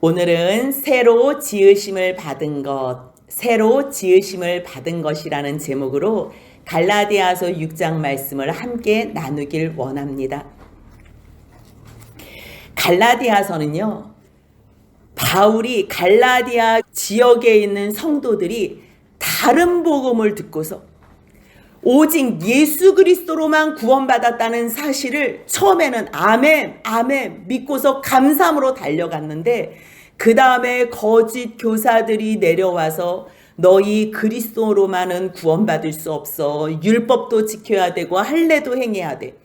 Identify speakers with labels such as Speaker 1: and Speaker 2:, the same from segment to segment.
Speaker 1: 오늘은 새로 지으심을 받은 것이라는 제목으로 갈라디아서 6장 말씀을 함께 나누길 원합니다. 갈라디아서는요, 바울이 갈라디아 지역에 있는 성도들이 다른 복음을 듣고서 오직 예수 그리스도로만 구원받았다는 사실을 처음에는 아멘 믿고서 감사함으로 달려갔는데, 그 다음에 거짓 교사들이 내려와서 너희 그리스도로만은 구원받을 수 없어, 율법도 지켜야 되고 할례도 행해야 돼,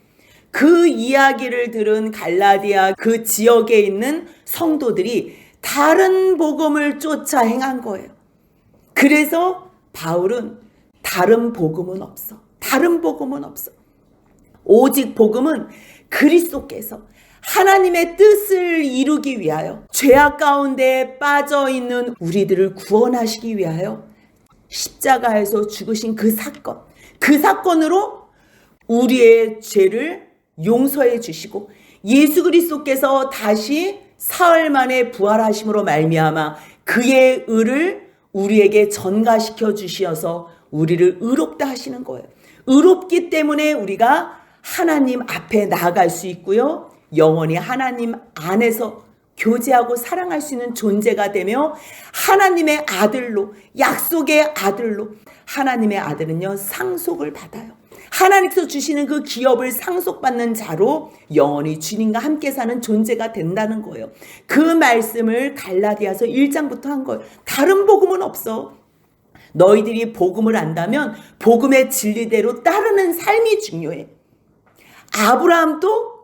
Speaker 1: 그 이야기를 들은 갈라디아 그 지역에 있는 성도들이 다른 복음을 쫓아 행한 거예요. 그래서 바울은 다른 복음은 없어. 오직 복음은 그리스도께서 하나님의 뜻을 이루기 위하여 죄악 가운데 빠져 있는 우리들을 구원하시기 위하여 십자가에서 죽으신 그 사건으로 우리의 죄를 용서해 주시고 예수 그리스도께서 다시 사흘 만에 부활하심으로 말미암아 그의 의를 우리에게 전가시켜 주시어서 우리를 의롭다 하시는 거예요. 의롭기 때문에 우리가 하나님 앞에 나아갈 수 있고요, 영원히 하나님 안에서 교제하고 사랑할 수 있는 존재가 되며 하나님의 아들로, 약속의 아들로, 하나님의 아들은요 상속을 받아요. 하나님께서 주시는 그 기업을 상속받는 자로 영원히 주님과 함께 사는 존재가 된다는 거예요. 그 말씀을 갈라디아서 1장부터 한 거예요. 다른 복음은 없어. 너희들이 복음을 안다면 복음의 진리대로 따르는 삶이 중요해. 아브라함도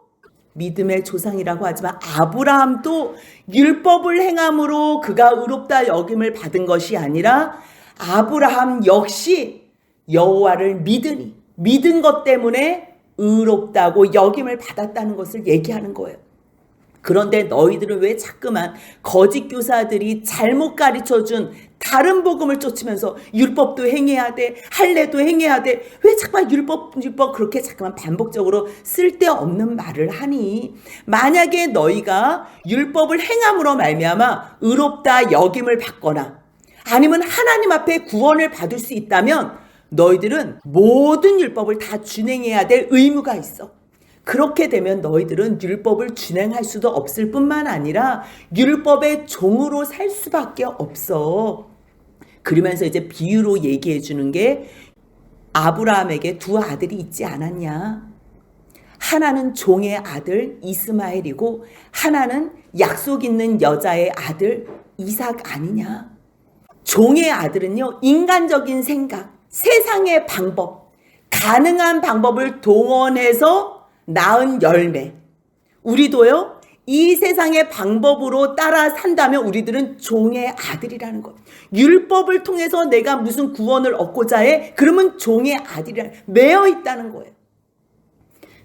Speaker 1: 믿음의 조상이라고 하지만 아브라함도 율법을 행함으로 그가 의롭다 여김을 받은 것이 아니라 아브라함 역시 여호와를 믿은 것 때문에 의롭다고 여김을 받았다는 것을 얘기하는 거예요. 그런데 너희들은 왜 자꾸만 거짓 교사들이 잘못 가르쳐준 다른 복음을 쫓으면서 율법도 행해야 돼, 할례도 행해야 돼, 왜 자꾸만 율법 그렇게 자꾸만 반복적으로 쓸데없는 말을 하니? 만약에 너희가 율법을 행함으로 말미암아 의롭다 여김을 받거나 아니면 하나님 앞에 구원을 받을 수 있다면 너희들은 모든 율법을 다 준행해야 될 의무가 있어. 그렇게 되면 너희들은 율법을 준행할 수도 없을 뿐만 아니라 율법의 종으로 살 수밖에 없어. 그러면서 이제 비유로 얘기해 주는 게, 아브라함에게 두 아들이 있지 않았냐? 하나는 종의 아들 이스마엘이고 하나는 약속 있는 여자의 아들 이삭 아니냐? 종의 아들은요, 인간적인 생각, 세상의 방법, 가능한 방법을 동원해서 낳은 열매. 우리도요, 이 세상의 방법으로 따라 산다면 우리들은 종의 아들이라는 것. 율법을 통해서 내가 무슨 구원을 얻고자 해? 그러면 종의 아들이라 매여 있다는 거예요.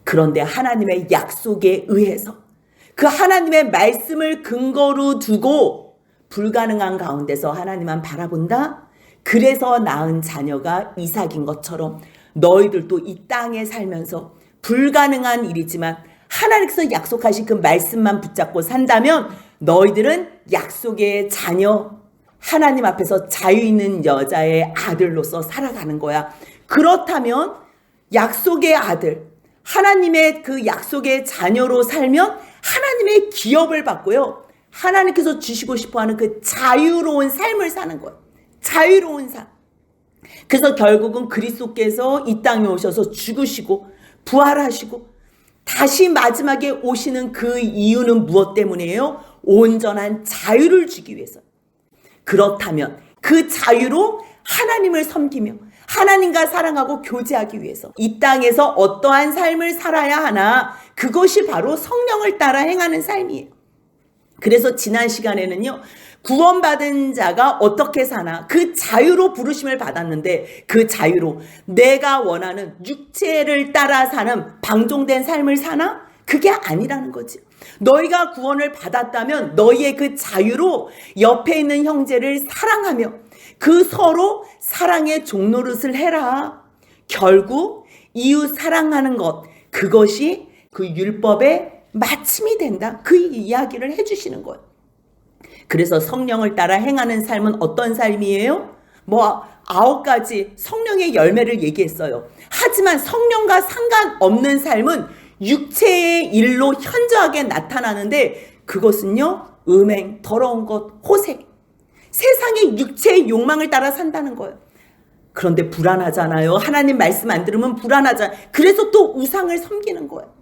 Speaker 1: 그런데 하나님의 약속에 의해서 그 하나님의 말씀을 근거로 두고 불가능한 가운데서 하나님만 바라본다? 그래서 낳은 자녀가 이삭인 것처럼 너희들도 이 땅에 살면서 불가능한 일이지만 하나님께서 약속하신 그 말씀만 붙잡고 산다면 너희들은 약속의 자녀, 하나님 앞에서 자유 있는 여자의 아들로서 살아가는 거야. 그렇다면 약속의 아들, 하나님의 그 약속의 자녀로 살면 하나님의 기업을 받고요, 하나님께서 주시고 싶어하는 그 자유로운 삶을 사는 거예요. 자유로운 삶. 그래서 결국은 그리스도께서 이 땅에 오셔서 죽으시고 부활하시고 다시 마지막에 오시는 그 이유는 무엇 때문이에요? 온전한 자유를 주기 위해서. 그렇다면 그 자유로 하나님을 섬기며 하나님과 사랑하고 교제하기 위해서 이 땅에서 어떠한 삶을 살아야 하나? 그것이 바로 성령을 따라 행하는 삶이에요. 그래서 지난 시간에는요, 구원받은 자가 어떻게 사나, 그 자유로 부르심을 받았는데 그 자유로 내가 원하는 육체를 따라 사는 방종된 삶을 사나? 그게 아니라는 거지. 너희가 구원을 받았다면 너희의 그 자유로 옆에 있는 형제를 사랑하며 그 서로 사랑의 종노릇을 해라. 결국 이웃 사랑하는 것, 그것이 그 율법의 마침이 된다. 그 이야기를 해주시는 거예요. 그래서 성령을 따라 행하는 삶은 어떤 삶이에요? 9가지 성령의 열매를 얘기했어요. 하지만 성령과 상관없는 삶은 육체의 일로 현저하게 나타나는데 그것은요, 음행, 더러운 것, 호색, 세상의 육체의 욕망을 따라 산다는 거예요. 그런데 불안하잖아요. 하나님 말씀 안 들으면 불안하잖아요. 그래서 또 우상을 섬기는 거예요.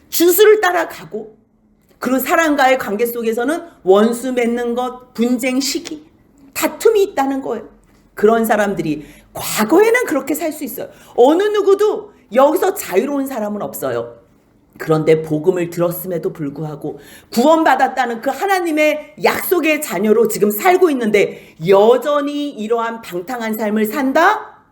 Speaker 1: 주수를 따라가고, 그리고 사람과의 관계 속에서는 원수 맺는 것, 분쟁, 시기, 다툼이 있다는 거예요. 그런 사람들이 과거에는 그렇게 살 수 있어요. 어느 누구도 여기서 자유로운 사람은 없어요. 그런데 복음을 들었음에도 불구하고 구원받았다는 그 하나님의 약속의 자녀로 지금 살고 있는데 여전히 이러한 방탕한 삶을 산다?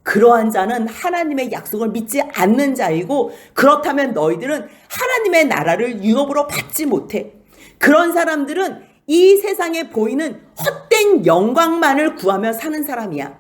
Speaker 1: 그러한 자는 하나님의 약속을 믿지 않는 자이고, 그렇다면 너희들은 하나님의 나라를 유업으로 받지 못해. 그런 사람들은 이 세상에 보이는 헛된 영광만을 구하며 사는 사람이야.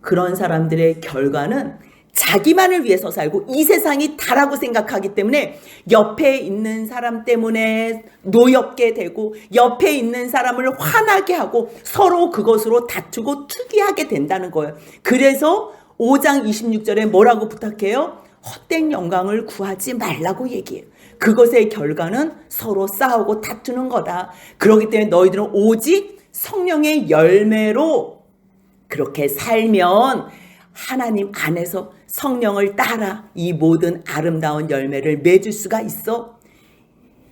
Speaker 1: 그런 사람들의 결과는 자기만을 위해서 살고 이 세상이 다라고 생각하기 때문에 옆에 있는 사람 때문에 노엽게 되고, 옆에 있는 사람을 화나게 하고 서로 그것으로 다투고 투기하게 된다는 거예요. 그래서 5장 26절에 뭐라고 부탁해요? 헛된 영광을 구하지 말라고 얘기해요. 그것의 결과는 서로 싸우고 다투는 거다. 그렇기 때문에 너희들은 오직 성령의 열매로 그렇게 살면 하나님 안에서 성령을 따라 이 모든 아름다운 열매를 맺을 수가 있어.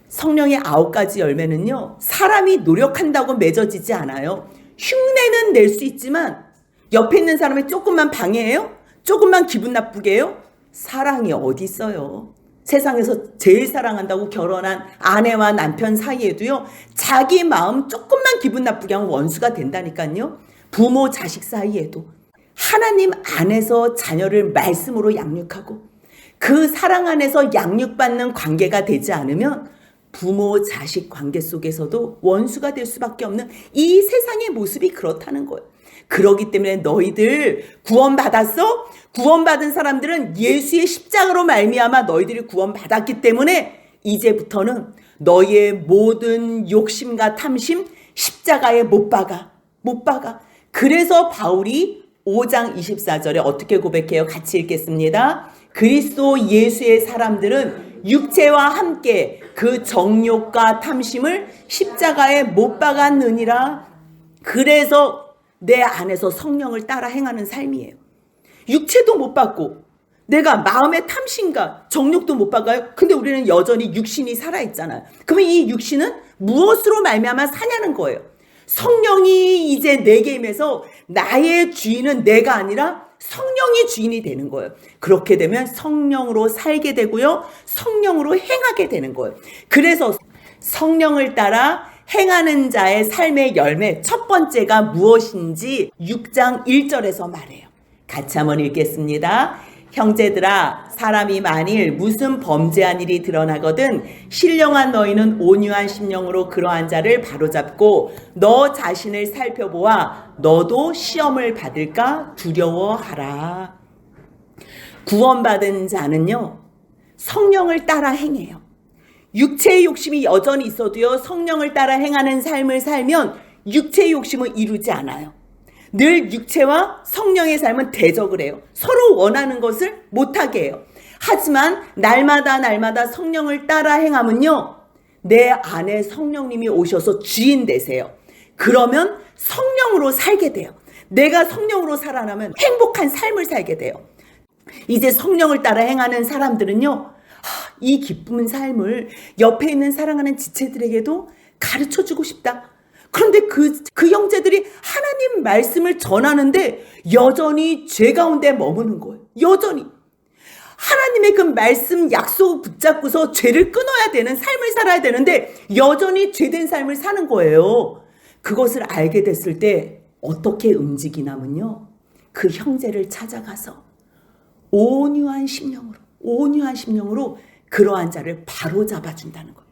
Speaker 1: 성령의 9가지 열매는요, 사람이 노력한다고 맺어지지 않아요. 흉내는 낼 수 있지만 옆에 있는 사람이 조금만 방해해요? 조금만 기분 나쁘게 해요? 사랑이 어디 있어요? 세상에서 제일 사랑한다고 결혼한 아내와 남편 사이에도요, 자기 마음 조금만 기분 나쁘게 하면 원수가 된다니까요. 부모 자식 사이에도. 하나님 안에서 자녀를 말씀으로 양육하고 그 사랑 안에서 양육받는 관계가 되지 않으면 부모 자식 관계 속에서도 원수가 될 수밖에 없는 이 세상의 모습이 그렇다는 거예요. 그렇기 때문에 너희들 구원받았어? 구원받은 사람들은 예수의 십자가로 말미암아 너희들이 구원받았기 때문에 이제부터는 너희의 모든 욕심과 탐심 십자가에 못 박아. 그래서 바울이 5장 24절에 어떻게 고백해요? 같이 읽겠습니다. 그리스도 예수의 사람들은 육체와 함께 그 정욕과 탐심을 십자가에 못 박았느니라. 그래서 내 안에서 성령을 따라 행하는 삶이에요. 육체도 못 박고 내가 마음의 탐심과 정욕도 못 박아요. 근데 우리는 여전히 육신이 살아있잖아요. 그러면 이 육신은 무엇으로 말미암아 사냐는 거예요. 성령이 이제 내게 임해서 나의 주인은 내가 아니라 성령이 주인이 되는 거예요. 그렇게 되면 성령으로 살게 되고요, 성령으로 행하게 되는 거예요. 그래서 성령을 따라 행하는 자의 삶의 열매 첫 번째가 무엇인지 6장 1절에서 말해요. 같이 한번 읽겠습니다. 형제들아, 사람이 만일 무슨 범죄한 일이 드러나거든 신령한 너희는 온유한 심령으로 그러한 자를 바로잡고 너 자신을 살펴보아 너도 시험을 받을까 두려워하라. 구원받은 자는요, 성령을 따라 행해요. 육체의 욕심이 여전히 있어도요, 성령을 따라 행하는 삶을 살면 육체의 욕심은 이루지 않아요. 늘 육체와 성령의 삶은 대적을 해요. 서로 원하는 것을 못하게 해요. 하지만 날마다 성령을 따라 행하면요, 내 안에 성령님이 오셔서 주인 되세요. 그러면 성령으로 살게 돼요. 내가 성령으로 살아나면 행복한 삶을 살게 돼요. 이제 성령을 따라 행하는 사람들은요, 이 기쁜 삶을 옆에 있는 사랑하는 지체들에게도 가르쳐주고 싶다. 그런데 그 형제들이 하나님 말씀을 전하는데 여전히 죄 가운데 머무는 거예요. 여전히. 하나님의 그 말씀 약속을 붙잡고서 죄를 끊어야 되는 삶을 살아야 되는데 여전히 죄된 삶을 사는 거예요. 그것을 알게 됐을 때 어떻게 움직이냐면요, 그 형제를 찾아가서 온유한 심령으로 그러한 자를 바로 잡아준다는 거예요.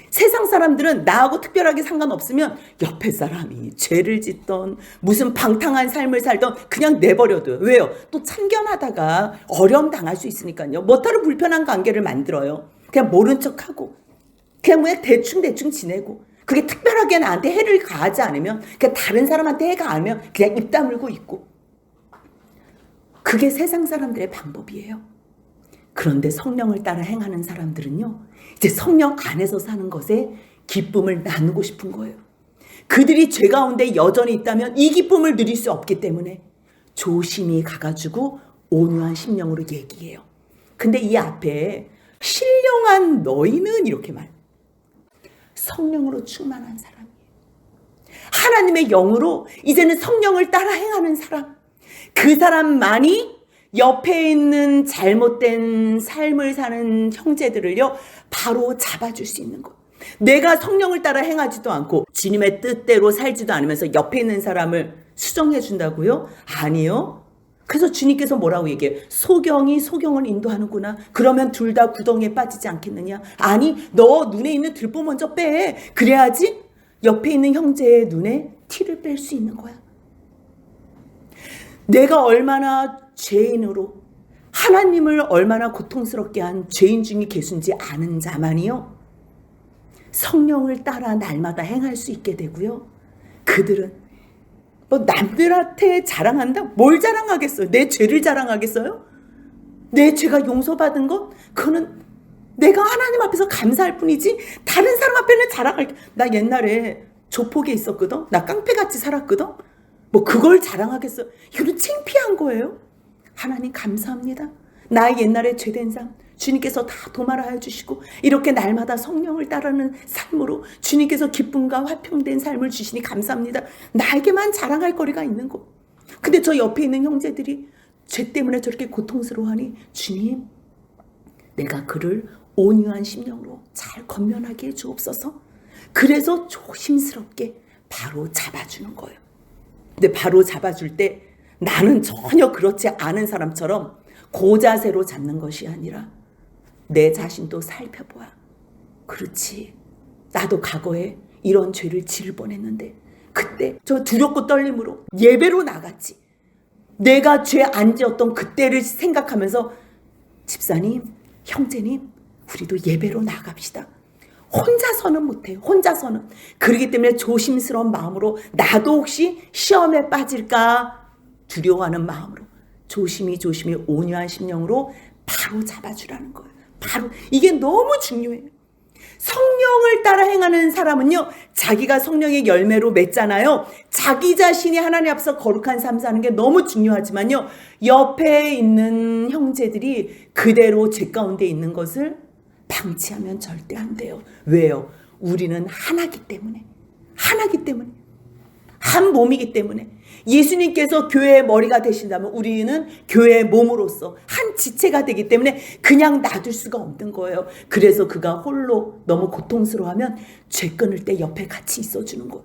Speaker 1: 세상 사람들은 나하고 특별하게 상관없으면 옆에 사람이 죄를 짓던 무슨 방탕한 삶을 살던 그냥 내버려둬요. 왜요? 또 참견하다가 어려움 당할 수 있으니까요. 뭐따로 불편한 관계를 만들어요. 그냥 모른 척하고 그냥 대충 지내고 그게 특별하게 나한테 해를 가하지 않으면, 그냥 다른 사람한테 해가 안 하면 그냥 입 다물고 있고. 그게 세상 사람들의 방법이에요. 그런데 성령을 따라 행하는 사람들은요, 이제 성령 안에서 사는 것에 기쁨을 나누고 싶은 거예요. 그들이 죄 가운데 여전히 있다면 이 기쁨을 누릴 수 없기 때문에 조심히 가가지고 온유한 심령으로 얘기해요. 근데 이 앞에 신령한 너희는 이렇게 말. 성령으로 충만한 사람이에요. 하나님의 영으로 이제는 성령을 따라 행하는 사람. 그 사람만이 옆에 있는 잘못된 삶을 사는 형제들을요, 바로 잡아줄 수 있는 것. 내가 성령을 따라 행하지도 않고 주님의 뜻대로 살지도 않으면서 옆에 있는 사람을 수정해 준다고요? 아니요. 그래서 주님께서 뭐라고 얘기해요? 소경이 소경을 인도하는구나. 그러면 둘 다 구덩이에 빠지지 않겠느냐? 아니, 너 눈에 있는 들보 먼저 빼. 그래야지 옆에 있는 형제의 눈에 티를 뺄 수 있는 거야. 내가 얼마나 죄인으로, 하나님을 얼마나 고통스럽게 한 죄인 중에 계신지 아는 자만이요, 성령을 따라 날마다 행할 수 있게 되고요. 그들은 뭐 남들한테 자랑한다? 뭘 자랑하겠어요? 내 죄를 자랑하겠어요? 내 죄가 용서받은 것? 그거는 내가 하나님 앞에서 감사할 뿐이지 다른 사람 앞에는 자랑할. 나 옛날에 조폭에 있었거든. 나 깡패같이 살았거든. 뭐 그걸 자랑하겠어요? 이거는 창피한 거예요. 하나님 감사합니다. 나의 옛날에 죄된 삶 주님께서 다 도말하여 주시고 이렇게 날마다 성령을 따르는 삶으로 주님께서 기쁨과 화평된 삶을 주시니 감사합니다. 나에게만 자랑할 거리가 있는 거. 근데 저 옆에 있는 형제들이 죄 때문에 저렇게 고통스러워하니 주님, 내가 그를 온유한 심령으로 잘 건면하게 해주옵소서. 그래서 조심스럽게 바로 잡아주는 거예요. 근데 바로 잡아줄 때 나는 전혀 그렇지 않은 사람처럼 고자세로 잡는 것이 아니라 내 자신도 살펴보아. 그렇지, 나도 과거에 이런 죄를 지을 뻔했는데 그때 저 두렵고 떨림으로 예배로 나갔지. 내가 죄 안 지었던 그때를 생각하면서 집사님, 형제님, 우리도 예배로 나갑시다. 혼자서는 못해요. 혼자서는. 그렇기 때문에 조심스러운 마음으로, 나도 혹시 시험에 빠질까 두려워하는 마음으로 조심히 온유한 심령으로 바로 잡아주라는 거예요. 바로 이게 너무 중요해요. 성령을 따라 행하는 사람은요, 자기가 성령의 열매로 맺잖아요. 자기 자신이 하나님 앞에서 거룩한 삶 사는 게 너무 중요하지만요, 옆에 있는 형제들이 그대로 죄 가운데 있는 것을 방치하면 절대 안 돼요. 왜요? 우리는 하나기 때문에. 한 몸이기 때문에. 예수님께서 교회의 머리가 되신다면 우리는 교회의 몸으로서 한 지체가 되기 때문에 그냥 놔둘 수가 없는 거예요. 그래서 그가 홀로 너무 고통스러워하면 죄 끊을 때 옆에 같이 있어주는 거예요.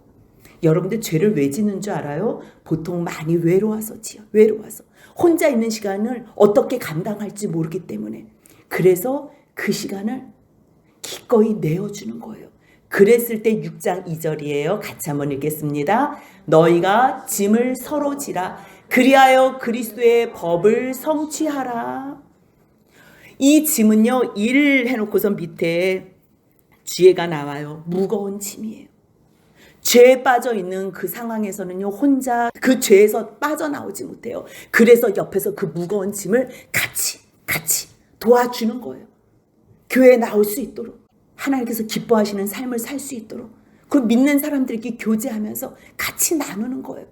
Speaker 1: 여러분들 죄를 왜 짓는 줄 알아요? 보통 많이 외로워서지요. 외로워서. 혼자 있는 시간을 어떻게 감당할지 모르기 때문에. 그래서 그 시간을 기꺼이 내어주는 거예요. 그랬을 때 6장 2절이에요. 같이 한번 읽겠습니다. 너희가 짐을 서로 지라. 그리하여 그리스도의 법을 성취하라. 이 짐은요, 일 해놓고서 밑에 뒤에가 나와요. 무거운 짐이에요. 죄에 빠져 있는 그 상황에서는요, 혼자 그 죄에서 빠져나오지 못해요. 그래서 옆에서 그 무거운 짐을 같이 도와주는 거예요. 교회에 나올 수 있도록, 하나님께서 기뻐하시는 삶을 살 수 있도록, 그 믿는 사람들끼리 교제하면서 같이 나누는 거예요.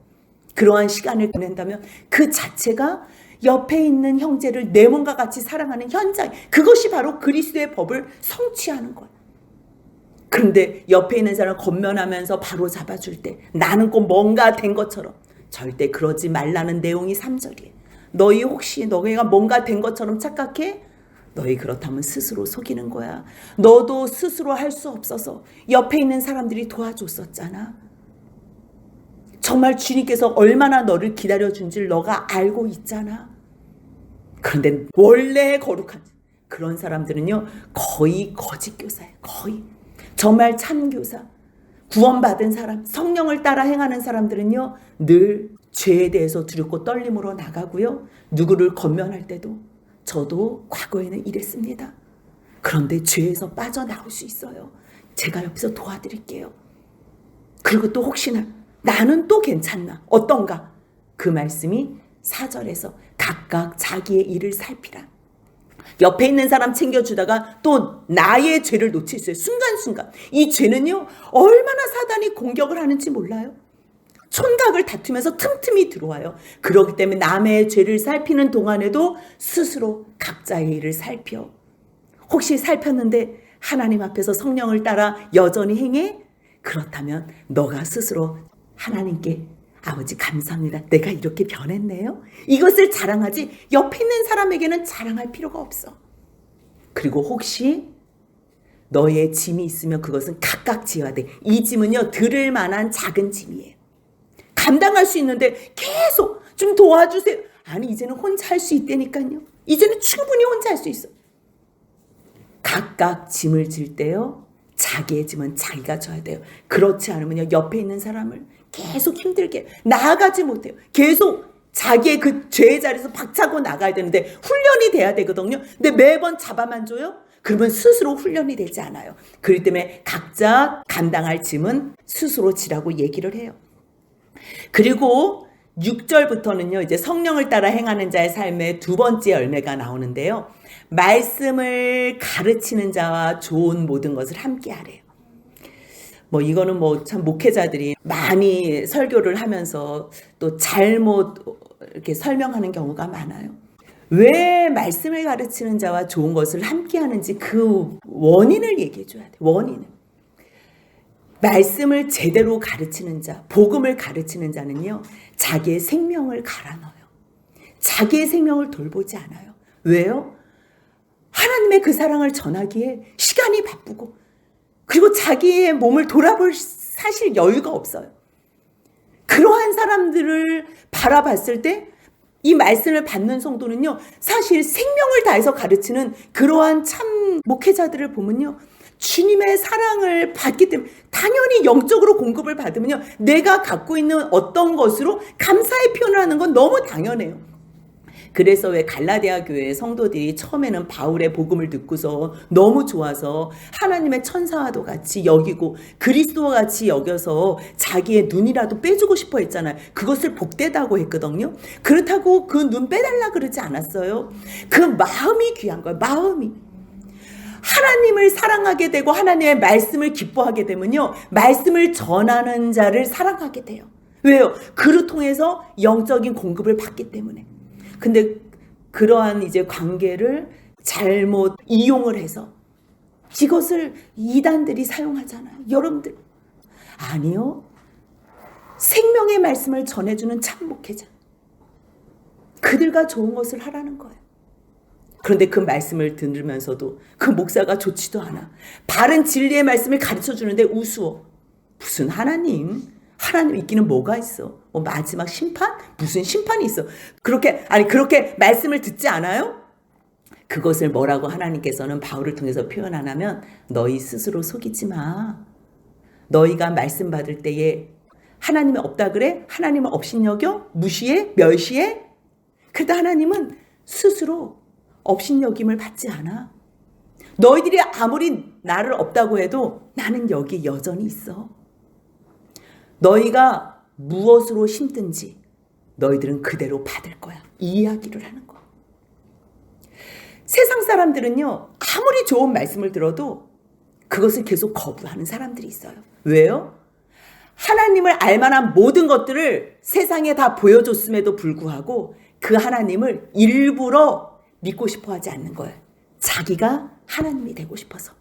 Speaker 1: 그러한 시간을 보낸다면 그 자체가 옆에 있는 형제를 내 몸과 같이 사랑하는 현장, 그것이 바로 그리스도의 법을 성취하는 거예요. 그런데 옆에 있는 사람을 건면하면서 바로 잡아줄 때 나는 꼭 뭔가 된 것처럼, 절대 그러지 말라는 내용이 3절이에요. 너희 혹시 너희가 뭔가 된 것처럼 착각해? 너희 그렇다면 스스로 속이는 거야. 너도 스스로 할 수 없어서 옆에 있는 사람들이 도와줬었잖아. 정말 주님께서 얼마나 너를 기다려준 줄 너가 알고 있잖아. 그런데 원래 거룩한 그런 사람들은요, 거의 거짓 교사예요. 거의. 정말 참 교사, 구원받은 사람, 성령을 따라 행하는 사람들은요, 늘 죄에 대해서 두렵고 떨림으로 나가고요, 누구를 건면할 때도, 저도 과거에는 이랬습니다. 그런데 죄에서 빠져나올 수 있어요. 제가 옆에서 도와드릴게요. 그리고 또 혹시나 나는 또 괜찮나? 어떤가? 그 말씀이 4절에서 각각 자기의 일을 살피라. 옆에 있는 사람 챙겨주다가 또 나의 죄를 놓칠 수 있어요. 순간순간. 이 죄는요, 얼마나 사단이 공격을 하는지 몰라요. 촌각을 다투면서 틈틈이 들어와요. 그렇기 때문에 남의 죄를 살피는 동안에도 스스로 각자의 일을 살펴. 혹시 살폈는데 하나님 앞에서 성령을 따라 여전히 행해? 그렇다면 너가 스스로 하나님께 아버지 감사합니다. 내가 이렇게 변했네요. 이것을 자랑하지 옆에 있는 사람에게는 자랑할 필요가 없어. 그리고 혹시 너의 짐이 있으면 그것은 각각 지어야 돼. 이 짐은요, 들을 만한 작은 짐이에요. 감당할 수 있는데 계속 좀 도와주세요. 아니, 이제는 혼자 할 수 있다니까요. 이제는 충분히 혼자 할 수 있어. 각각 짐을 질 때요, 자기의 짐은 자기가 져야 돼요. 그렇지 않으면요, 옆에 있는 사람을 계속 힘들게 나아가지 못해요. 계속 자기의 그 죄의 자리에서 박차고 나가야 되는데 훈련이 돼야 되거든요. 근데 매번 잡아만 줘요? 그러면 스스로 훈련이 되지 않아요. 그렇기 때문에 각자 감당할 짐은 스스로 지라고 얘기를 해요. 그리고 6절부터는요, 이제 성령을 따라 행하는 자의 삶의 두 번째 열매가 나오는데요. 말씀을 가르치는 자와 좋은 모든 것을 함께 하래요. 이거는 참 목회자들이 많이 설교를 하면서 또 잘못 이렇게 설명하는 경우가 많아요. 왜 말씀을 가르치는 자와 좋은 것을 함께 하는지 그 원인을 얘기해 줘야 돼. 원인을. 말씀을 제대로 가르치는 자, 복음을 가르치는 자는요, 자기의 생명을 갈아 넣어요. 자기의 생명을 돌보지 않아요. 왜요? 하나님의 그 사랑을 전하기에 시간이 바쁘고, 그리고 자기의 몸을 돌아볼 사실 여유가 없어요. 그러한 사람들을 바라봤을 때 이 말씀을 받는 성도는요, 사실 생명을 다해서 가르치는 그러한 참 목회자들을 보면요, 주님의 사랑을 받기 때문에 당연히 영적으로 공급을 받으면요, 내가 갖고 있는 어떤 것으로 감사의 표현을 하는 건 너무 당연해요. 그래서 왜 갈라디아 교회 성도들이 처음에는 바울의 복음을 듣고서 너무 좋아서 하나님의 천사와도 같이 여기고 그리스도와 같이 여겨서 자기의 눈이라도 빼주고 싶어 했잖아요. 그것을 복되다고 했거든요. 그렇다고 그 눈 빼달라 그러지 않았어요. 그 마음이 귀한 거예요. 마음이. 하나님을 사랑하게 되고 하나님의 말씀을 기뻐하게 되면요, 말씀을 전하는 자를 사랑하게 돼요. 왜요? 그를 통해서 영적인 공급을 받기 때문에. 근데 그러한 이제 관계를 잘못 이용을 해서 이것을 이단들이 사용하잖아요. 여러분들. 아니요. 생명의 말씀을 전해주는 참 목회자. 그들과 좋은 것을 하라는 거예요. 그런데 그 말씀을 들으면서도 그 목사가 좋지도 않아. 바른 진리의 말씀을 가르쳐 주는데 우스워. 무슨 하나님 있기는 뭐가 있어? 마지막 심판? 무슨 심판이 있어? 그렇게 말씀을 듣지 않아요? 그것을 뭐라고 하나님께서는 바울을 통해서 표현 안 하면 너희 스스로 속이지 마. 너희가 말씀 받을 때에 하나님이 없다 그래? 하나님은 업신여겨? 무시해? 멸시해? 그래도 하나님은 스스로 업신여김을 받지 않아. 너희들이 아무리 나를 없다고 해도 나는 여기 여전히 있어. 너희가 무엇으로 심든지 너희들은 그대로 받을 거야. 이 이야기를 하는 거야. 세상 사람들은요, 아무리 좋은 말씀을 들어도 그것을 계속 거부하는 사람들이 있어요. 왜요? 하나님을 알만한 모든 것들을 세상에 다 보여줬음에도 불구하고 그 하나님을 일부러 믿고 싶어 하지 않는 거예요. 자기가 하나님이 되고 싶어서.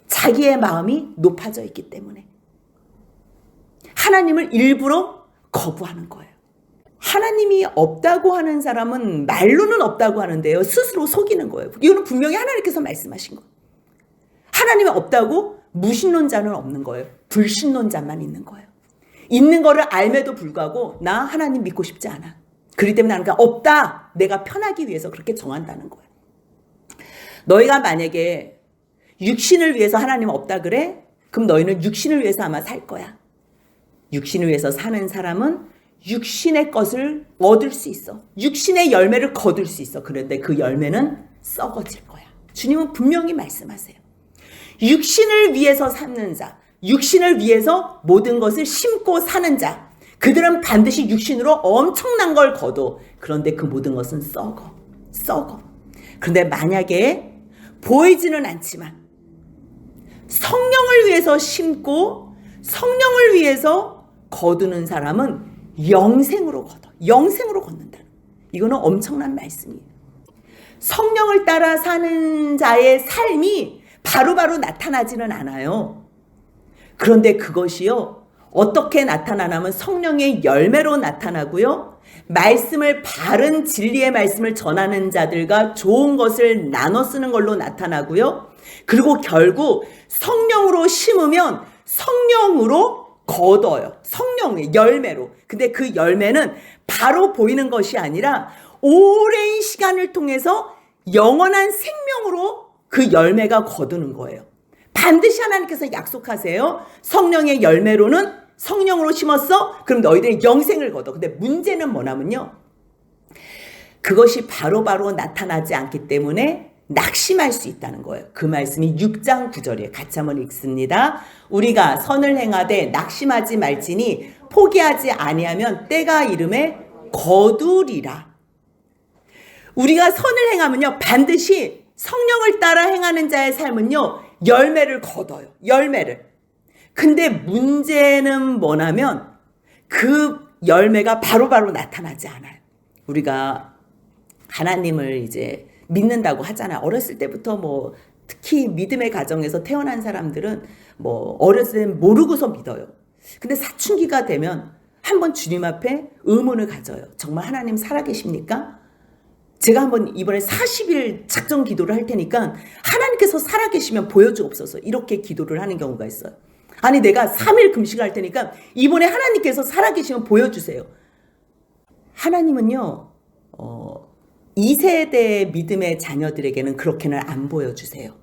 Speaker 1: 자기의 마음이 높아져 있기 때문에. 하나님을 일부러 거부하는 거예요. 하나님이 없다고 하는 사람은 말로는 없다고 하는데요, 스스로 속이는 거예요. 이거는 분명히 하나님께서 말씀하신 거예요. 하나님이 없다고 무신론자는 없는 거예요. 불신론자만 있는 거예요. 있는 거를 알매도 불구하고 나 하나님 믿고 싶지 않아. 그렇기 때문에 나는 없다. 내가 편하기 위해서 그렇게 정한다는 거예요. 너희가 만약에 육신을 위해서 하나님 없다 그래? 그럼 너희는 육신을 위해서 아마 살 거야. 육신을 위해서 사는 사람은 육신의 것을 얻을 수 있어. 육신의 열매를 거둘 수 있어. 그런데 그 열매는 썩어질 거야. 주님은 분명히 말씀하세요. 육신을 위해서 사는 자, 육신을 위해서 모든 것을 심고 사는 자. 그들은 반드시 육신으로 엄청난 걸 거둬. 그런데 그 모든 것은 썩어. 그런데 만약에 보이지는 않지만 성령을 위해서 심고 성령을 위해서 거두는 사람은 영생으로 걷는다. 이거는 엄청난 말씀이에요. 성령을 따라 사는 자의 삶이 바로바로 나타나지는 않아요. 그런데 그것이요, 어떻게 나타나냐면 성령의 열매로 나타나고요. 말씀을, 바른 진리의 말씀을 전하는 자들과 좋은 것을 나눠 쓰는 걸로 나타나고요. 그리고 결국 성령으로 심으면 성령으로 거둬요. 성령의 열매로. 근데 그 열매는 바로 보이는 것이 아니라 오랜 시간을 통해서 영원한 생명으로 그 열매가 거두는 거예요. 반드시 하나님께서 약속하세요. 성령의 열매로는 성령으로 심었어? 그럼 너희들이 영생을 거둬. 근데 문제는 뭐냐면요, 그것이 바로바로 나타나지 않기 때문에 낙심할 수 있다는 거예요. 그 말씀이 6장 9절이에요. 같이 한번 읽습니다. 우리가 선을 행하되 낙심하지 말지니 포기하지 아니하면 때가 이름에 거두리라. 우리가 선을 행하면요, 반드시 성령을 따라 행하는 자의 삶은요, 열매를 거둬요. 열매를. 근데 문제는 뭐냐면 그 열매가 바로바로 나타나지 않아요. 우리가 하나님을 이제 믿는다고 하잖아요. 어렸을 때부터 뭐 특히 믿음의 가정에서 태어난 사람들은 뭐 어렸을 때 모르고서 믿어요. 근데 사춘기가 되면 한번 주님 앞에 의문을 가져요. 정말 하나님 살아계십니까? 제가 한번 이번에 40일 작정 기도를 할 테니까 하나님께서 살아계시면 보여주옵소서, 이렇게 기도를 하는 경우가 있어요. 아니, 내가 3일 금식을 할 테니까 이번에 하나님께서 살아계시면 보여주세요. 하나님은요, 2세대 믿음의 자녀들에게는 그렇게는 안 보여주세요.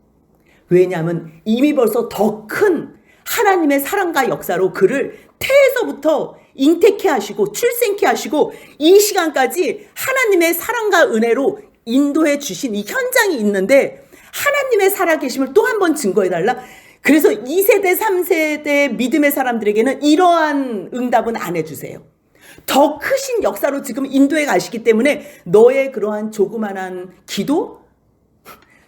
Speaker 1: 왜냐하면 이미 벌써 더 큰 하나님의 사랑과 역사로 그를 태에서부터 잉태케 하시고 출생케 하시고 이 시간까지 하나님의 사랑과 은혜로 인도해 주신 이 현장이 있는데 하나님의 살아계심을 또 한 번 증거해달라. 그래서 2세대 3세대 믿음의 사람들에게는 이러한 응답은 안 해주세요. 더 크신 역사로 지금 인도해 가시기 때문에 너의 그러한 조그만한 기도,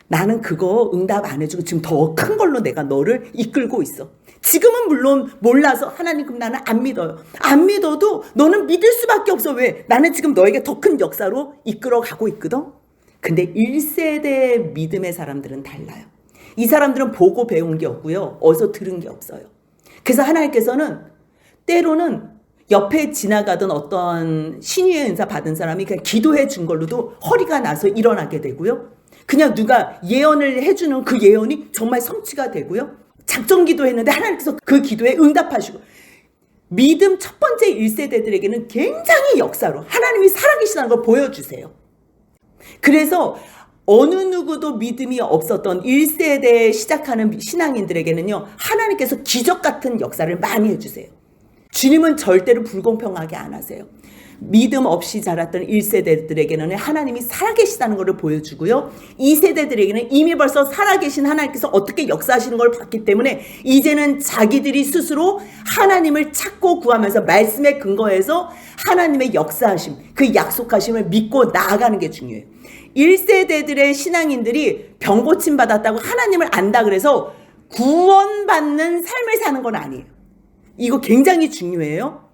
Speaker 1: 나는 그거 응답 안 해주고 지금 더 큰 걸로 내가 너를 이끌고 있어. 지금은 물론 몰라서 하나님, 그럼 나는 안 믿어요. 안 믿어도 너는 믿을 수밖에 없어. 왜? 나는 지금 너에게 더 큰 역사로 이끌어 가고 있거든. 근데 1세대 믿음의 사람들은 달라요. 이 사람들은 보고 배운 게 없고요, 어디서 들은 게 없어요. 그래서 하나님께서는 때로는 옆에 지나가던 어떤 신유의 은사 받은 사람이 그냥 기도해 준 걸로도 허리가 나서 일어나게 되고요, 그냥 누가 예언을 해주는 그 예언이 정말 성취가 되고요, 작정 기도했는데 하나님께서 그 기도에 응답하시고, 믿음 첫 번째 1세대들에게는 굉장히 역사로 하나님이 살아계시다는 걸 보여주세요. 그래서 어느 누구도 믿음이 없었던 1세대에 시작하는 신앙인들에게는요, 하나님께서 기적 같은 역사를 많이 해주세요. 주님은 절대로 불공평하게 안 하세요. 믿음 없이 자랐던 1세대들에게는 하나님이 살아계시다는 것을 보여주고요, 2세대들에게는 이미 벌써 살아계신 하나님께서 어떻게 역사하시는 걸 봤기 때문에 이제는 자기들이 스스로 하나님을 찾고 구하면서 말씀에 근거해서 하나님의 역사하심, 그 약속하심을 믿고 나아가는 게 중요해요. 1세대들의 신앙인들이 병 고침 받았다고 하나님을 안다 그래서 구원받는 삶을 사는 건 아니에요. 이거 굉장히 중요해요.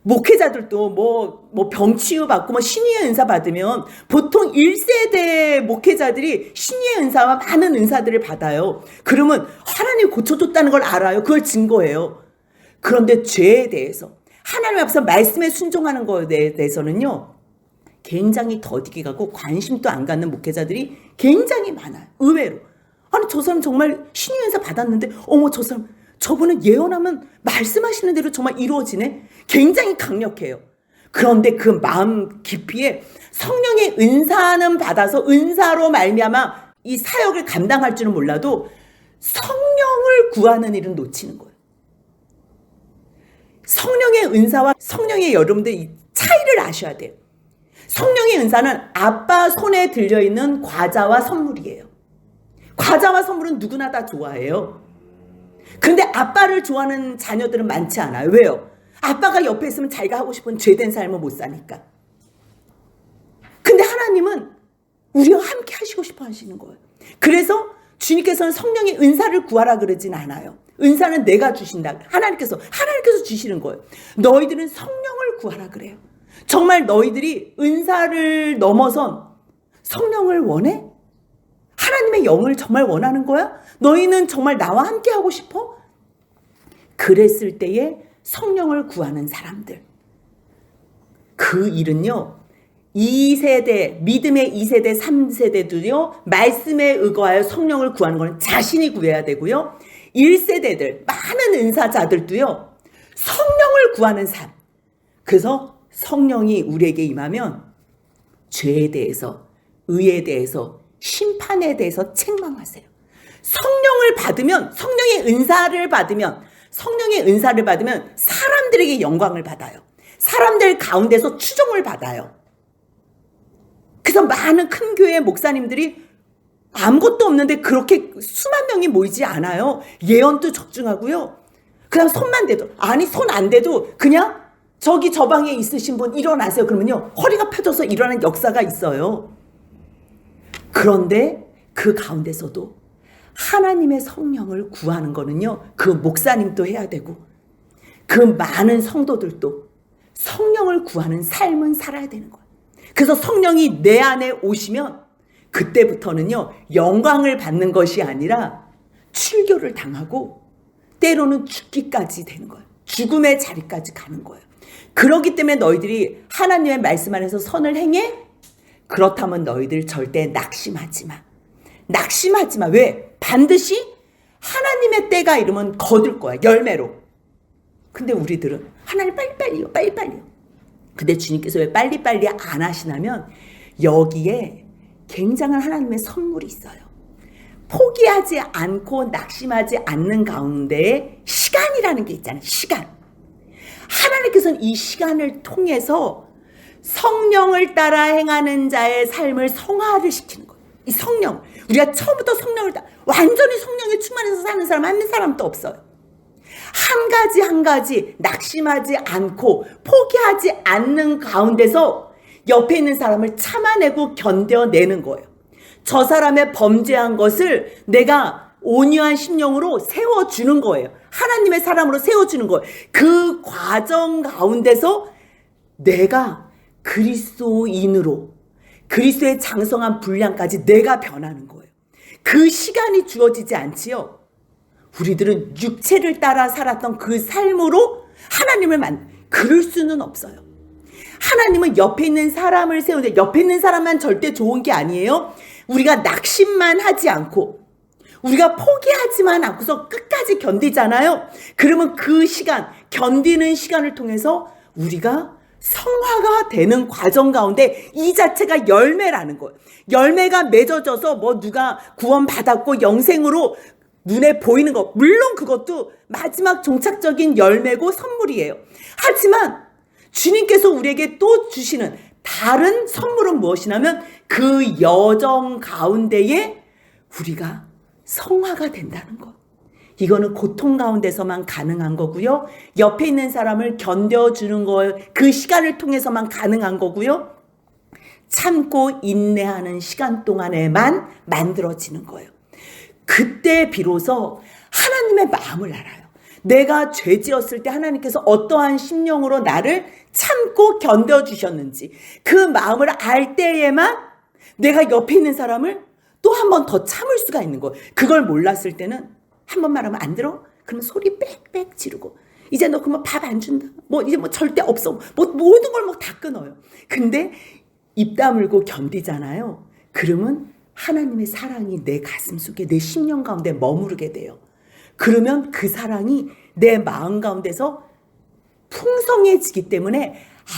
Speaker 1: 목회자들도 뭐 병치유 받고 뭐 신유의 은사 받으면 보통 1세대 목회자들이 신유의 은사와 많은 은사들을 받아요. 그러면 하나님이 고쳐줬다는 걸 알아요. 그걸 증거해요. 그런데 죄에 대해서, 하나님 앞에서 말씀에 순종하는 것에 대해서는요, 굉장히 더디게 가고 관심도 안 갖는 목회자들이 굉장히 많아요. 의외로. 아니, 저 사람 정말 신유의 은사 받았는데 어머, 저 사람 저분은 예언하면 말씀하시는 대로 정말 이루어지네. 굉장히 강력해요. 그런데 그 마음 깊이에 성령의 은사는 받아서 은사로 말미암아 이 사역을 감당할 줄은 몰라도 성령을 구하는 일은 놓치는 거예요. 성령의 은사와 성령의, 여러분들 이 차이를 아셔야 돼요. 성령의 은사는 아빠 손에 들려있는 과자와 선물이에요. 과자와 선물은 누구나 다 좋아해요. 근데 아빠를 좋아하는 자녀들은 많지 않아요. 왜요? 아빠가 옆에 있으면 자기가 하고 싶은 죄된 삶을 못 사니까. 근데 하나님은 우리와 함께 하시고 싶어 하시는 거예요. 그래서 주님께서는 성령의 은사를 구하라 그러진 않아요. 은사는 내가 주신다. 하나님께서 주시는 거예요. 너희들은 성령을 구하라 그래요. 정말 너희들이 은사를 넘어선 성령을 원해? 하나님의 영을 정말 원하는 거야? 너희는 정말 나와 함께 하고 싶어? 그랬을 때에 성령을 구하는 사람들. 그 일은요, 2세대, 믿음의 2세대, 3세대도요, 말씀에 의거하여 성령을 구하는 거는 자신이 구해야 되고요. 1세대들, 많은 은사자들도요, 성령을 구하는 삶. 그래서 성령이 우리에게 임하면 죄에 대해서, 의에 대해서, 심판에 대해서 책망하세요. 성령을 받으면, 성령의 은사를 받으면 사람들에게 영광을 받아요. 사람들 가운데서 추종을 받아요. 그래서 많은 큰 교회 목사님들이 아무것도 없는데 그렇게 수만 명이 모이지 않아요. 예언도 적중하고요. 그냥 손만 대도, 아니 손 안 대도 그냥 저기 저 방에 있으신 분 일어나세요. 그러면요, 허리가 펴져서 일어나는 역사가 있어요. 그런데 그 가운데서도 하나님의 성령을 구하는 거는요, 그 목사님도 해야 되고 그 많은 성도들도 성령을 구하는 삶은 살아야 되는 거예요. 그래서 성령이 내 안에 오시면 그때부터는요, 영광을 받는 것이 아니라 출교를 당하고 때로는 죽기까지 되는 거예요. 죽음의 자리까지 가는 거예요. 그렇기 때문에 너희들이 하나님의 말씀 안에서 선을 행해? 그렇다면 너희들 절대 낙심하지 마. 낙심하지 마. 왜? 반드시 하나님의 때가 이르면 거둘 거야. 열매로. 근데 우리들은 하나님 빨리빨리요. 근데 주님께서 왜 빨리빨리 안 하시냐면 여기에 굉장한 하나님의 선물이 있어요. 포기하지 않고 낙심하지 않는 가운데 시간이라는 게 있잖아요. 시간. 하나님께서는 이 시간을 통해서 성령을 따라 행하는 자의 삶을 성화를 시키는 거예요. 이 성령. 우리가 처음부터 성령을 완전히 성령에 충만해서 사는 사람 한 사람도 없어요. 한 가지 낙심하지 않고 포기하지 않는 가운데서 옆에 있는 사람을 참아내고 견뎌내는 거예요. 저 사람의 범죄한 것을 내가 온유한 심령으로 세워주는 거예요. 하나님의 사람으로 세워주는 거예요. 그 과정 가운데서 내가 그리스도인으로 그리스도의 장성한 분량까지 내가 변하는 거예요. 그 시간이 주어지지 않지요. 우리들은 육체를 따라 살았던 그 삶으로 하나님을 그럴 수는 없어요. 하나님은 옆에 있는 사람을 세우는데 옆에 있는 사람만 절대 좋은 게 아니에요. 우리가 낙심만 하지 않고 우리가 포기하지만 않고서 끝까지 견디잖아요. 그러면 그 시간, 견디는 시간을 통해서 우리가 성화가 되는 과정 가운데 이 자체가 열매라는 거예요. 열매가 맺어져서 뭐 누가 구원받았고 영생으로 눈에 보이는 것, 물론 그것도 마지막 종착적인 열매고 선물이에요. 하지만 주님께서 우리에게 또 주시는 다른 선물은 무엇이냐면 그 여정 가운데에 우리가 성화가 된다는 것. 이거는 고통 가운데서만 가능한 거고요. 옆에 있는 사람을 견뎌주는 거, 그 시간을 통해서만 가능한 거고요. 참고 인내하는 시간 동안에만 만들어지는 거예요. 그때 비로소 하나님의 마음을 알아요. 내가 죄 지었을 때 하나님께서 어떠한 심령으로 나를 참고 견뎌주셨는지 그 마음을 알 때에만 내가 옆에 있는 사람을 또 한 번 더 참을 수가 있는 거예요. 그걸 몰랐을 때는 한 번 말하면 안 들어? 그러면 소리 빽빽 지르고 이제 너 그러면 밥 안 준다. 뭐 이제 뭐 절대 없어. 뭐 모든 걸 뭐 다 끊어요. 근데 입 다물고 견디잖아요. 그러면 하나님의 사랑이 내 가슴 속에 내 심령 가운데 머무르게 돼요. 그러면 그 사랑이 내 마음 가운데서 풍성해지기 때문에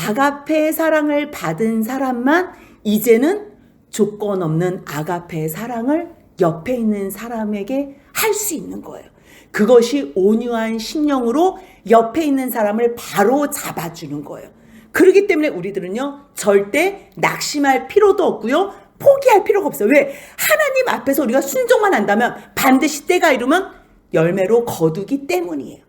Speaker 1: 아가페의 사랑을 받은 사람만 이제는 조건 없는 아가페의 사랑을 옆에 있는 사람에게 할 수 있는 거예요. 그것이 온유한 심령으로 옆에 있는 사람을 바로 잡아주는 거예요. 그렇기 때문에 우리들은요, 절대 낙심할 필요도 없고요, 포기할 필요가 없어요. 왜? 하나님 앞에서 우리가 순종만 한다면 반드시 때가 이르면 열매로 거두기 때문이에요.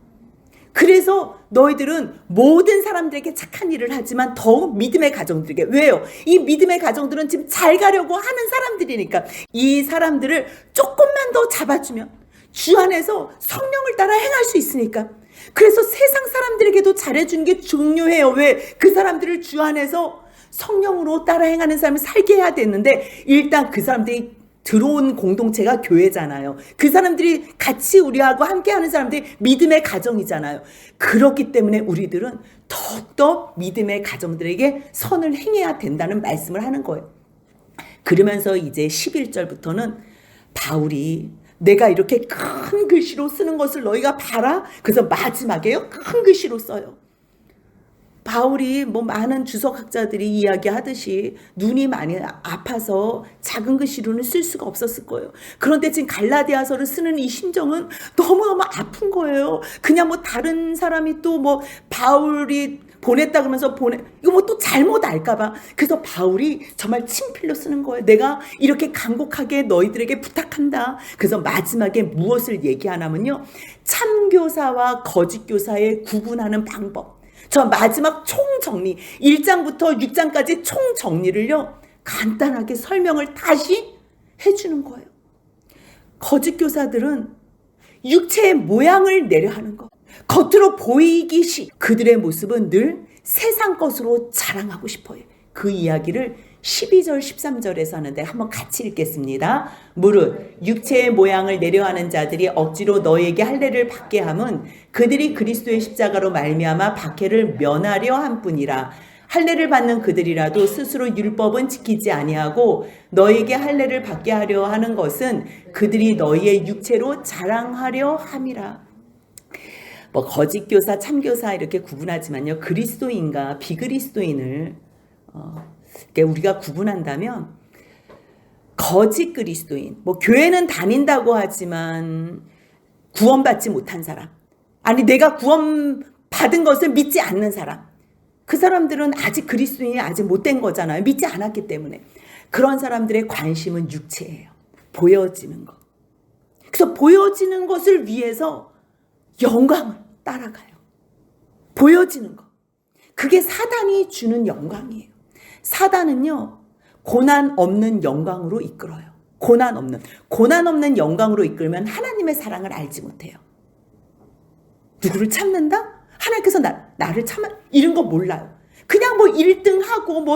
Speaker 1: 그래서 너희들은 모든 사람들에게 착한 일을 하지만 더욱 믿음의 가정들에게. 왜요? 이 믿음의 가정들은 지금 잘 가려고 하는 사람들이니까. 이 사람들을 조금만 더 잡아주면 주 안에서 성령을 따라 행할 수 있으니까. 그래서 세상 사람들에게도 잘해주는 게 중요해요. 왜? 그 사람들을 주 안에서 성령으로 따라 행하는 삶을 살게 해야 되는데, 일단 그 사람들이 들어온 공동체가 교회잖아요. 그 사람들이 같이 우리하고 함께하는 사람들이 믿음의 가정이잖아요. 그렇기 때문에 우리들은 더욱더 믿음의 가정들에게 선을 행해야 된다는 말씀을 하는 거예요. 그러면서 이제 11절부터는 바울이 내가 이렇게 큰 글씨로 쓰는 것을 너희가 봐라. 그래서 마지막에요, 큰 글씨로 써요. 바울이 많은 주석학자들이 이야기하듯이 눈이 많이 아파서 작은 글씨로는 쓸 수가 없었을 거예요. 그런데 지금 갈라디아서를 쓰는 이 심정은 너무너무 아픈 거예요. 그냥 다른 사람이 또 바울이 보냈다 그러면서 이거 또 잘못 알까봐. 그래서 바울이 정말 친필로 쓰는 거예요. 내가 이렇게 간곡하게 너희들에게 부탁한다. 그래서 마지막에 무엇을 얘기하냐면요, 참교사와 거짓교사의 구분하는 방법. 저 마지막 총정리, 1장부터 6장까지 총정리를요, 간단하게 설명을 다시 해주는 거예요. 거짓교사들은 육체의 모양을 내려 하는 것, 겉으로 보이기 그들의 모습은 늘 세상 것으로 자랑하고 싶어요. 그 이야기를 12절 13절에서 하는데 한번 같이 읽겠습니다. 무릇 육체의 모양을 내려하는 자들이 억지로 너에게 할례를 받게 함은 그들이 그리스도의 십자가로 말미암아 박해를 면하려 함뿐이라. 할례를 받는 그들이라도 스스로 율법은 지키지 아니하고 너에게 할례를 받게 하려 하는 것은 그들이 너희의 육체로 자랑하려 함이라. 거짓교사, 참교사 이렇게 구분하지만요, 그리스도인과 비그리스도인을 우리가 구분한다면, 거짓 그리스도인, 교회는 다닌다고 하지만 구원받지 못한 사람, 아니 내가 구원받은 것을 믿지 않는 사람, 그 사람들은 아직 그리스도인이 아직 못된 거잖아요. 믿지 않았기 때문에. 그런 사람들의 관심은 육체예요. 보여지는 것. 그래서 보여지는 것을 위해서 영광을 따라가요. 보여지는 것. 그게 사단이 주는 영광이에요. 사단은요, 고난 없는 영광으로 이끌어요. 고난 없는 영광으로 이끌면 하나님의 사랑을 알지 못해요. 누구를 참는다? 하나님께서 나를 참아? 이런 거 몰라요. 그냥 1등하고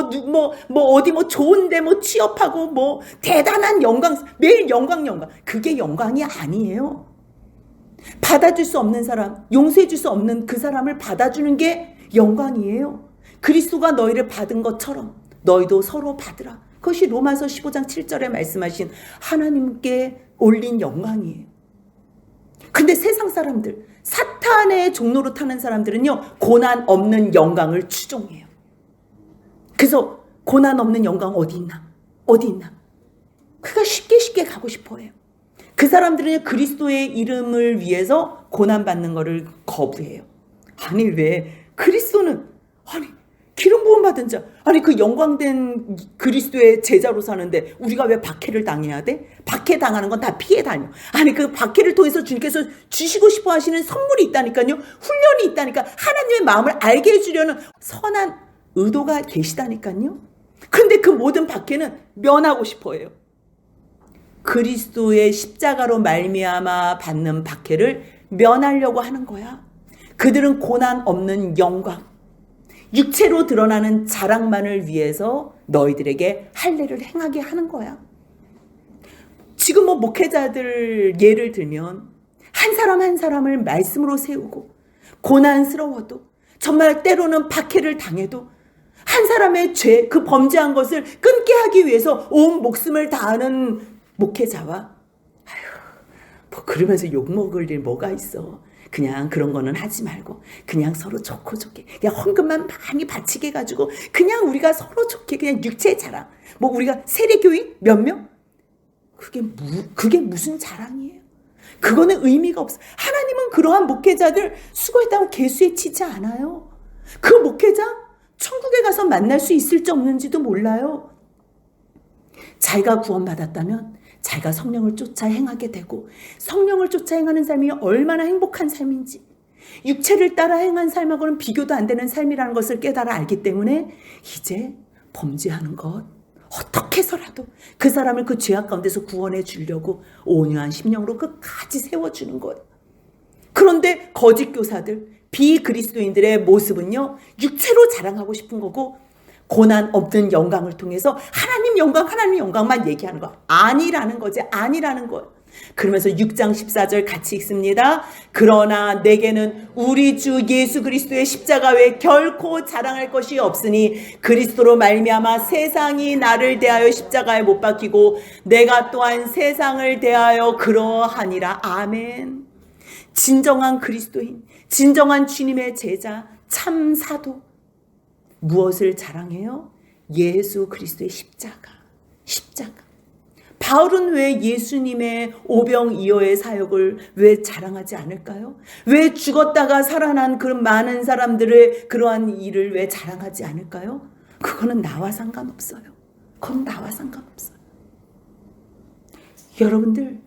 Speaker 1: 어디 좋은데 취업하고 대단한 영광, 매일 영광. 그게 영광이 아니에요. 받아줄 수 없는 사람, 용서해줄 수 없는 그 사람을 받아주는 게 영광이에요. 그리스도가 너희를 받은 것처럼 너희도 서로 받으라. 그것이 로마서 15장 7절에 말씀하신 하나님께 올린 영광이에요. 근데 세상 사람들, 사탄의 종로로 타는 사람들은요, 고난 없는 영광을 추종해요. 그래서 고난 없는 영광 어디 있나? 그가 쉽게 가고 싶어해요. 그 사람들은 그리스도의 이름을 위해서 고난받는 것을 거부해요. 아니 왜? 그리스도는 기름 부음 받은 자, 그 영광된 그리스도의 제자로 사는데 우리가 왜 박해를 당해야 돼? 박해 당하는 건 다 피해 다녀. 그 박해를 통해서 주님께서 주시고 싶어 하시는 선물이 있다니까요. 훈련이 있다니까. 하나님의 마음을 알게 해주려는 선한 의도가 계시다니까요. 근데 그 모든 박해는 면하고 싶어 해요. 그리스도의 십자가로 말미암아 받는 박해를 면하려고 하는 거야. 그들은 고난 없는 영광, 육체로 드러나는 자랑만을 위해서 너희들에게 할례를 행하게 하는 거야. 지금 목회자들 예를 들면 한 사람 한 사람을 말씀으로 세우고 고난스러워도 정말 때로는 박해를 당해도 한 사람의 죄, 그 범죄한 것을 끊게 하기 위해서 온 목숨을 다하는 목회자와 그러면서 욕먹을 일 뭐가 있어. 그냥 그런 거는 하지 말고 그냥 서로 좋게 그냥 헌금만 많이 바치게 해가지고 그냥 우리가 서로 좋게 그냥 육체 자랑, 우리가 세례교인 몇 명? 그게 무슨 자랑이에요? 그거는 의미가 없어. 하나님은 그러한 목회자들 수고했다고 개수에 치지 않아요. 그 목회자 천국에 가서 만날 수 있을지 없는지도 몰라요. 자기가 구원받았다면 자기가 성령을 쫓아 행하게 되고, 성령을 쫓아 행하는 삶이 얼마나 행복한 삶인지, 육체를 따라 행한 삶하고는 비교도 안 되는 삶이라는 것을 깨달아 알기 때문에 이제 범죄하는 것 어떻게 해서라도 그 사람을 그 죄악 가운데서 구원해 주려고 온유한 심령으로 끝까지 세워주는 거예요. 그런데 거짓 교사들, 비그리스도인들의 모습은요, 육체로 자랑하고 싶은 거고, 고난 없는 영광을 통해서 하나님 영광만 얘기하는 거 아니라는 거지. 아니라는 거예요. 그러면서 6장 14절 같이 읽습니다. 그러나 내게는 우리 주 예수 그리스도의 십자가 외에 결코 자랑할 것이 없으니 그리스도로 말미암아 세상이 나를 대하여 십자가에 못 박히고 내가 또한 세상을 대하여 그러하니라. 아멘. 진정한 그리스도인, 진정한 주님의 제자, 참 사도, 무엇을 자랑해요? 예수 그리스도의 십자가. 바울은 왜 예수님의 오병이어의 사역을 왜 자랑하지 않을까요? 왜 죽었다가 살아난 그런 많은 사람들의 그러한 일을 왜 자랑하지 않을까요? 그거는 나와 상관없어요. 그건 나와 상관없어요. 여러분들,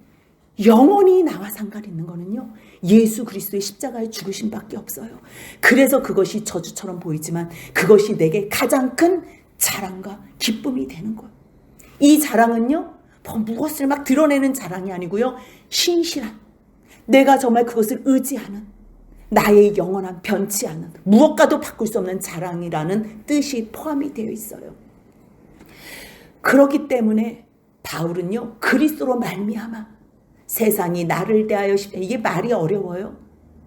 Speaker 1: 영원히 나와 상관 있는 거는요, 예수 그리스도의 십자가의 죽으심밖에 없어요. 그래서 그것이 저주처럼 보이지만 그것이 내게 가장 큰 자랑과 기쁨이 되는 거예요. 이 자랑은요, 무엇을 막 드러내는 자랑이 아니고요, 신실한, 내가 정말 그것을 의지하는, 나의 영원한 변치 않은, 무엇과도 바꿀 수 없는 자랑이라는 뜻이 포함이 되어 있어요. 그렇기 때문에 바울은요, 그리스도로 말미암아 세상이 나를 대하여 이게 말이 어려워요.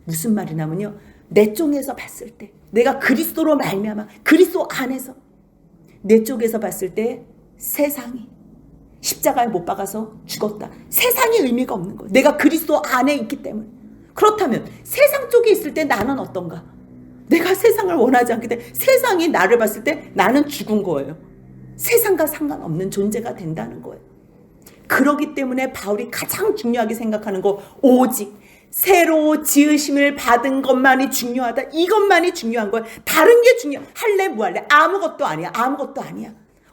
Speaker 1: 무슨 말이냐면요, 내 쪽에서 봤을 때, 내가 그리스도로 말미암아 그리스도 안에서 내 쪽에서 봤을 때 세상이 십자가에 못 박아서 죽었다. 세상이 의미가 없는 거예요. 내가 그리스도 안에 있기 때문에. 그렇다면 세상 쪽에 있을 때 나는 어떤가? 내가 세상을 원하지 않기 때문에 세상이 나를 봤을 때 나는 죽은 거예요. 세상과 상관없는 존재가 된다는 거예요. 그렇기 때문에 바울이 가장 중요하게 생각하는 거, 오직 새로 지으심을 받은 것만이 중요하다. 이것만이 중요한 거예요. 다른 게 할래 무할래 아무것도 아니야.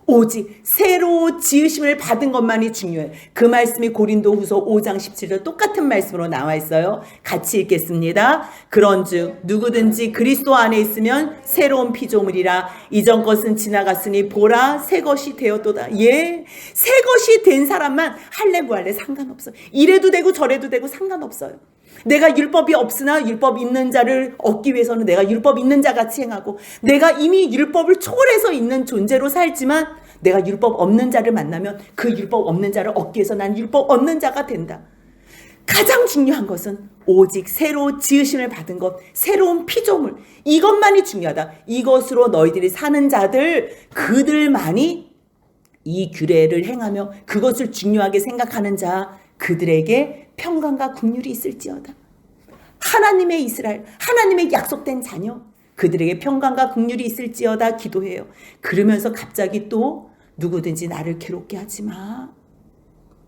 Speaker 1: 오직 새로 지으심을 받은 것만이 중요해. 그 말씀이 고린도후서 5장 17절 똑같은 말씀으로 나와 있어요. 같이 읽겠습니다. 그런즉 누구든지 그리스도 안에 있으면 새로운 피조물이라. 이전 것은 지나갔으니 보라 새 것이 되었도다. 예, 새 것이 된 사람만 할래 무할래 상관없어요. 이래도 되고 저래도 되고 상관없어요. 내가 율법이 없으나 율법 있는 자를 얻기 위해서는 내가 율법 있는 자 같이 행하고, 내가 이미 율법을 초월해서 있는 존재로 살지만 내가 율법 없는 자를 만나면 그 율법 없는 자를 얻기 위해서 난 율법 없는 자가 된다. 가장 중요한 것은 오직 새로 지으심을 받은 것, 새로운 피조물, 이것만이 중요하다. 이것으로 너희들이 사는 자들, 그들만이 이 규례를 행하며 그것을 중요하게 생각하는 자, 그들에게 평강과 긍휼이 있을지어다. 하나님의 이스라엘, 하나님의 약속된 자녀, 그들에게 평강과 긍휼이 있을지어다 기도해요. 그러면서 갑자기 또 누구든지 나를 괴롭게 하지 마.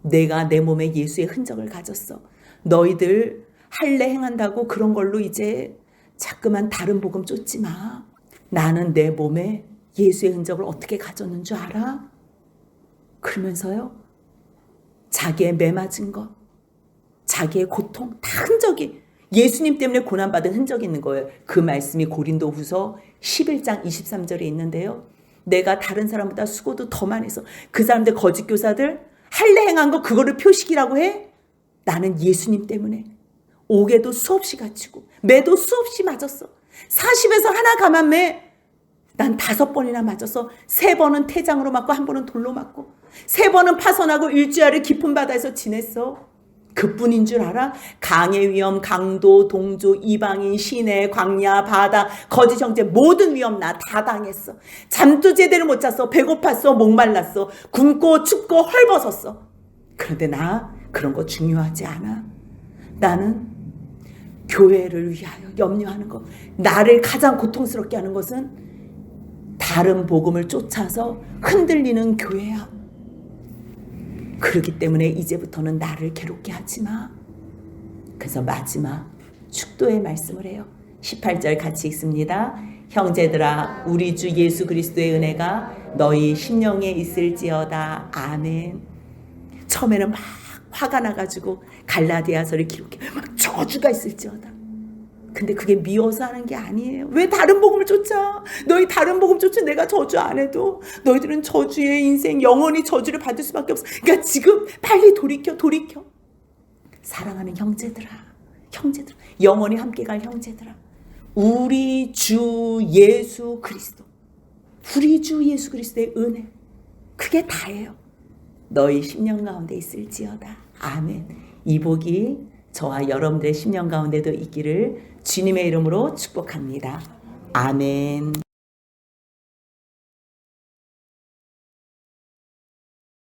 Speaker 1: 내가 내 몸에 예수의 흔적을 가졌어. 너희들 할례 행한다고 그런 걸로 이제 자꾸만 다른 복음 쫓지 마. 나는 내 몸에 예수의 흔적을 어떻게 가졌는 줄 알아? 그러면서요, 자기의 매맞은 것, 자기의 고통, 다 흔적이, 예수님 때문에 고난받은 흔적이 있는 거예요. 그 말씀이 고린도후서 11장 23절에 있는데요. 내가 다른 사람보다 수고도 더 많이 해서, 그 사람들 거짓 교사들 할례 행한 거 그거를 표식이라고 해? 나는 예수님 때문에 옥에도 수없이 갇히고 매도 수없이 맞았어. 40에서 하나 가만 매, 난 5번이나 맞았어. 3번은 태장으로 맞고 1번은 돌로 맞고 3번은 파선하고 일주일을 깊은 바다에서 지냈어. 그뿐인 줄 알아? 강의 위험, 강도, 동조, 이방인, 시내, 광야, 바다, 거짓 형제 모든 위험 나 다 당했어. 잠도 제대로 못 잤어. 배고팠어. 목말랐어. 굶고 춥고 헐벗었어. 그런데 나 그런 거 중요하지 않아. 나는 교회를 위하여 염려하는 것, 나를 가장 고통스럽게 하는 것은 다른 복음을 쫓아서 흔들리는 교회야. 그렇기 때문에 이제부터는 나를 괴롭게 하지 마. 그래서 마지막 축도의 말씀을 해요. 18절 같이 읽습니다. 형제들아, 우리 주 예수 그리스도의 은혜가 너희 심령에 있을지어다. 아멘. 처음에는 막 화가 나가지고 갈라디아서를 기록해 막 저주가 있을지어다. 근데 그게 미워서 하는 게 아니에요. 왜 다른 복음을 쫓아? 너희 다른 복음 쫓아 내가 저주 안 해도 너희들은 저주의 인생 영원히 저주를 받을 수밖에 없어. 그러니까 지금 빨리 돌이켜. 사랑하는 형제들아 영원히 함께 갈 형제들아, 우리 주 예수 그리스도의 은혜 그게 다예요. 너희 심령 가운데 있을지어다. 아멘. 이 복이 저와 여러분들의 심령 가운데도 있기를 주님의 이름으로 축복합니다. 아멘.